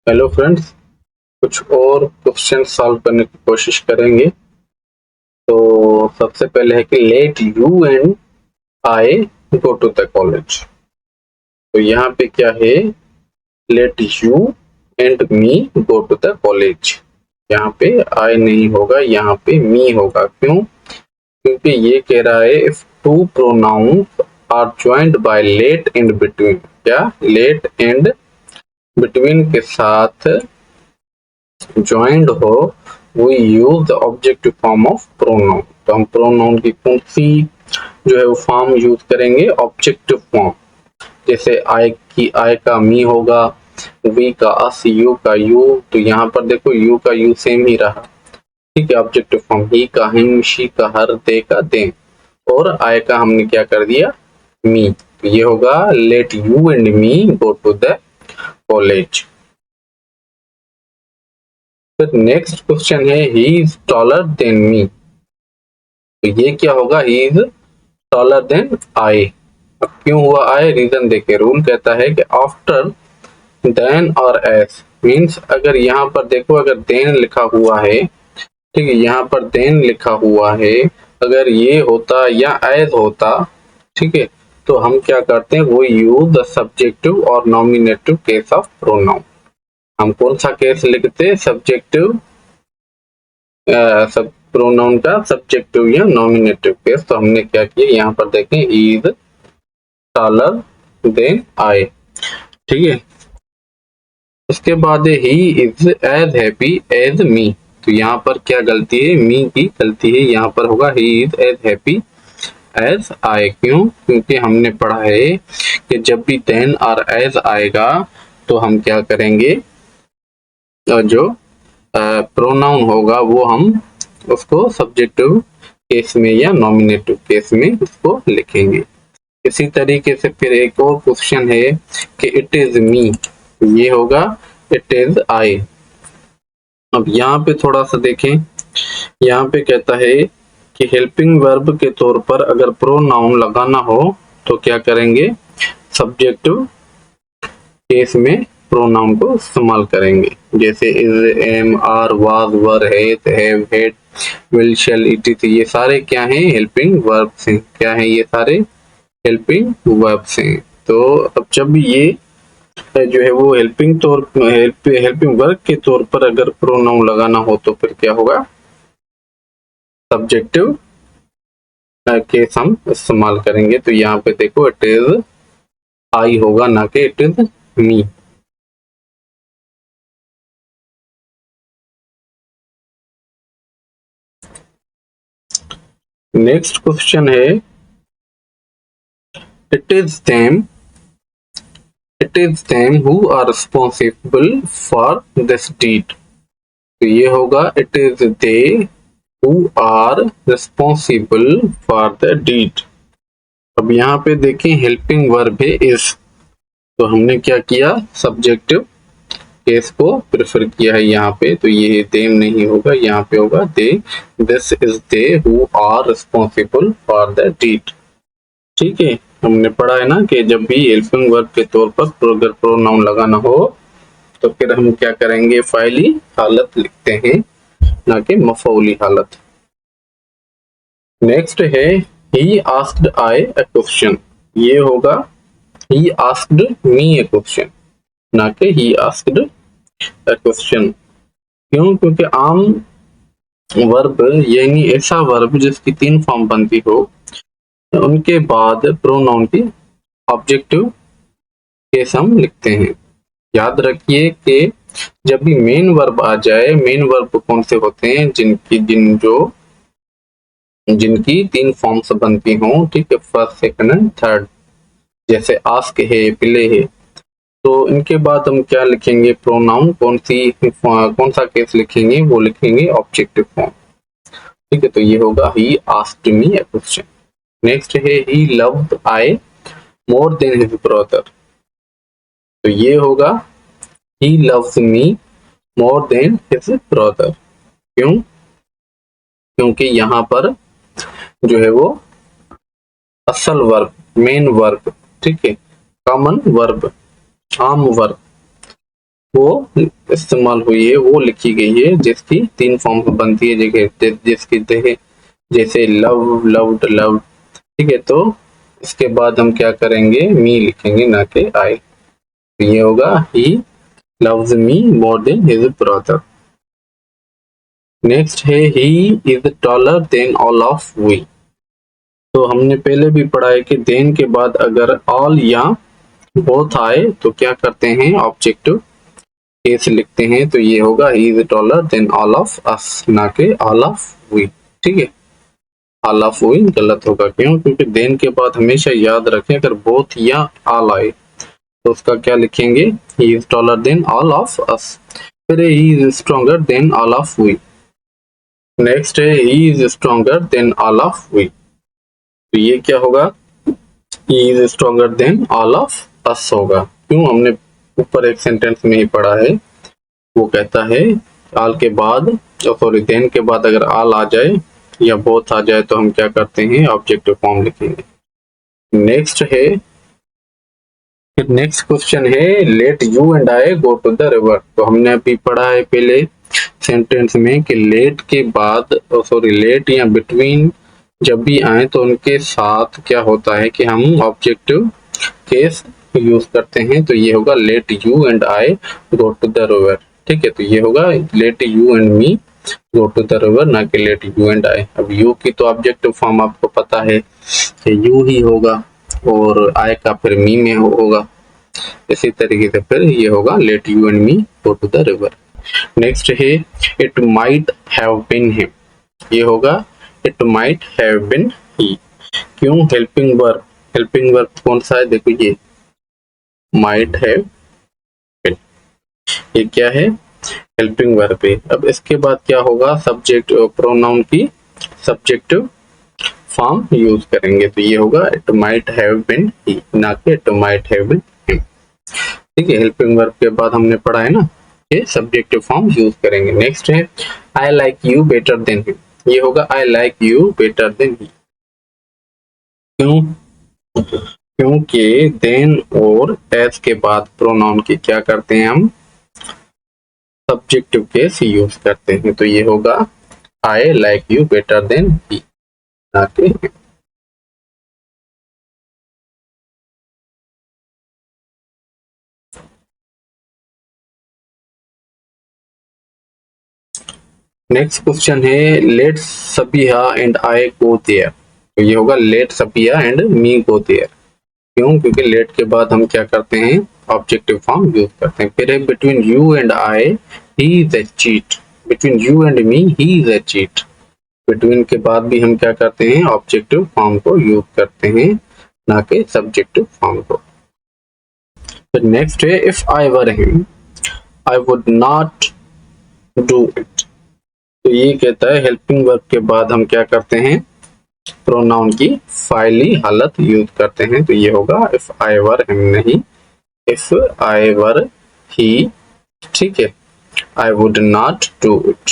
Hello friends, कुछ और question solve करने की कोशिश करेंगे। तो सबसे पहले है कि let you and I go to the college. तो यहाँ पे क्या है, let you and me go to the college. यहाँ पे आई नहीं होगा, यहाँ पे मी होगा। क्यों? क्योंकि ये कह रहा है if two pronouns are joint by let and between. क्या लेट एंड बिटवीन के साथ ज्वाइंट हो, we use the objective form of pronoun. तो हम प्रोनाउन की कौन सी जो है वो फॉर्म यूज करेंगे? Objective form. जैसे आई की आई का मी होगा, वी का अस, यू का यू। तो यहाँ पर देखो यू का यू सेम ही रहा, ठीक है। ऑब्जेक्टिव फॉर्म ही का हिम, शी का हर, दे का देम, और आई का हमने क्या कर दिया? मी। तो ये होगा let you and me go to the college. फिर नेक्स्ट क्वेश्चन है he is taller than me. तो ये क्या होगा? He is taller than I. अब क्यों हुआ आई? रीजन देखिए, रूल कहता है कि आफ्टर देन और एस मीन्स, अगर यहाँ पर देखो अगर देन लिखा हुआ है, ठीक है, यहाँ पर देन लिखा हुआ है, अगर ये होता या एज होता, ठीक है, तो हम क्या करते हैं? वो यूज द सब्जेक्टिव और नॉमिनेटिव केस ऑफ प्रोनाउन। हम कौन सा केस लिखते हैं? सब्जेक्टिव, सब प्रोनाउन का सब्जेक्टिव या नॉमिनेटिव केस। तो हमने क्या किया, यहाँ पर देखें इज टॉलर देन आई, ठीक है। उसके बाद he is as happy as me. तो यहाँ पर क्या गलती है? मी की गलती है। यहाँ पर होगा he is as happy as I. क्यों? क्योंकि हमने पढ़ा है कि जब भी देन और एज आएगा तो हम क्या करेंगे? जो प्रोनाउन होगा वो हम उसको सब्जेक्टिव केस में या नॉमिनेटिव केस में उसको लिखेंगे। इसी तरीके से फिर एक और क्वेश्चन है कि इट इज मी। ये होगा इट इज आई। अब यहाँ पे थोड़ा सा देखें, यहाँ पे कहता है कि हेल्पिंग वर्ब के तौर पर अगर प्रोनाउन लगाना हो तो क्या करेंगे? सब्जेक्टिव केस में प्रोनाउन को इस्तेमाल करेंगे। जैसे is, am, are, was, were, has, have, had, will, shall, it is. ये सारे क्या हैं? हेल्पिंग वर्ब्स हैं। क्या हैं ये सारे? हेल्पिंग वर्ब्स हैं। तो अब जब ये जो है वो हेल्पिंग वर्ब के तौर पर अगर प्रोनाउन लगाना हो तो फिर क्या होगा? सब्जेक्टिव केस हम इस्तेमाल करेंगे। तो यहाँ पे देखो इट इज आई होगा, ना कि it is me. Next question है it is them who are responsible for this deed. तो ये होगा it is they who are responsible for the deed. अब यहाँ पे देखें हेल्पिंग वर्ब है इज, तो हमने क्या किया? सब्जेक्टिव केस को प्रेफर किया है यहाँ पे। तो ये देम नहीं होगा, यहाँ पे होगा they. This is they who are responsible for the deed, ठीक है। हमने पढ़ा है ना कि जब भी हेल्पिंग वर्ब के तौर पर अगर प्रोनाउन लगाना हो तो फिर हम क्या करेंगे? फाइली हालत लिखते हैं, ना कि मफऊली हालत। नेक्स्ट है he asked I a question. ये होगा he asked me a question, ना कि ही आस्क्ड अ क्वेश्चन। क्यों? क्योंकि आम वर्ब यानी ऐसा वर्ब जिसकी 3 फॉर्म बनती हो, उनके बाद प्रोनाउन की ऑब्जेक्टिव केस हम लिखते हैं। याद रखिए कि जब भी मेन वर्ब आ जाए, मेन वर्ब कौन से होते हैं? जिनकी 3 फॉर्म्स बनती हों, ठीक है, फर्स्ट, सेकंड एंड थर्ड। जैसे आस्क है, प्ले है। तो इनके बाद हम क्या लिखेंगे? प्रोनाउन कौन सा केस लिखेंगे? वो लिखेंगे ऑब्जेक्टिव फॉर्म, ठीक है। तो ये होगा he asked me a question. Next है he loved I more than his brother. तो ये होगा he loves me more than his brother. क्यों? क्योंकि यहाँ पर जो है वो असल वर्ब, मेन वर्ब, ठीक है, कॉमन वर्ब, आम वर्ब वो इस्तेमाल हुई है, वो लिखी गई है, जिसकी 3 फॉर्म बनती है, जिसकी देखे जैसे लव, लव्ड, लव्ड। ठीक है, तो इसके बाद हम क्या करेंगे, मी लिखेंगे ना कि आई। ये होगा he loves me more than his brother. Next है he is taller than all of we. तो हमने पहले भी पढ़ा है कि देन के बाद अगर ऑल या बोथ आए तो क्या करते हैं, ऑब्जेक्टिव केस लिखते हैं। तो ये होगा he is taller than all of अस, ना कि ऑल ऑफ वी। ठीक है, ऑल ऑफ वी गलत होगा, क्यों? क्योंकि देन के बाद हमेशा याद रखें अगर बोथ या ऑल आए तो उसका क्या लिखेंगे, he is taller than all of us. फिर he is stronger than all of we. Next है he is stronger than all of we. तो ये क्या होगा, he is stronger than all of us होगा। क्यों? हमने ऊपर एक सेंटेंस में ही पढ़ा है, वो कहता है ऑल के बाद, सॉरी देन के बाद अगर ऑल आ जाए या बोथ आ जाए तो हम क्या करते हैं, ऑब्जेक्टिव फॉर्म लिखेंगे। नेक्स्ट है, फिर नेक्स्ट क्वेश्चन है let you and I go to the river. तो हमने अभी पढ़ा है पहले सेंटेंस में कि लेट के बाद, सॉरी लेट या बिटवीन जब भी आए तो उनके साथ क्या होता है कि हम ऑब्जेक्टिव केस यूज करते हैं। तो ये होगा let you and I go to the river. ठीक है, तो ये होगा let you and me go to the river, ना कि लेट यू एंड आई। अब यू की तो ऑब्जेक्टिव फॉर्म आपको पता है कि यू ही होगा और आई का फिर मी में होगा। इसी तरीके से फिर ये होगा let you and me go to the river. Next है it might have been him. ये होगा it might have been he. क्यों? हेल्पिंग वर्ब, हेल्पिंग वर्ब कौन सा है, देखो ये माइट हैव बीन, ये क्या है, हेल्पिंग वर्ब है। अब इसके बाद क्या होगा, सब्जेक्ट प्रोनाउन की सब्जेक्टिव फॉर्म यूज करेंगे। तो ये होगा it might have been he, ना कि it might have been him. ठीक है, हेल्पिंग वर्ब के बाद हमने पढ़ा है ना कि सब्जेक्टिव फॉर्म यूज करेंगे। नेक्स्ट है I like you better than him. ये होगा I like you better than he. क्यों? क्योंकि देन और एस के बाद प्रोनाउन की क्या करते हैं, हम सब्जेक्टिव केस यूज करते हैं। तो ये होगा I like you better than he, ना कि नेक्स्ट क्वेश्चन है let Sabia and I go there. तो ये होगा let Sabia and me go there. क्यों? क्योंकि लेट के बाद हम क्या करते हैं, ऑब्जेक्टिव फॉर्म यूज करते हैं। फिर between you and I he is a cheat. Between you and me he is a cheat. Between के बाद भी हम क्या करते हैं, ऑब्जेक्टिव फॉर्म को यूज करते हैं, ना कि सब्जेक्टिव फॉर्म को। फिर नेक्स्ट है if I were him I would not do it. तो ये कहता है हेल्पिंग वर्ब के बाद हम क्या करते हैं, प्रोनाउन की फाइली हालत यूज करते हैं। तो ये होगा इफ आई वर हिम, नहीं इफ आई वर ही। ठीक है, I would not do it.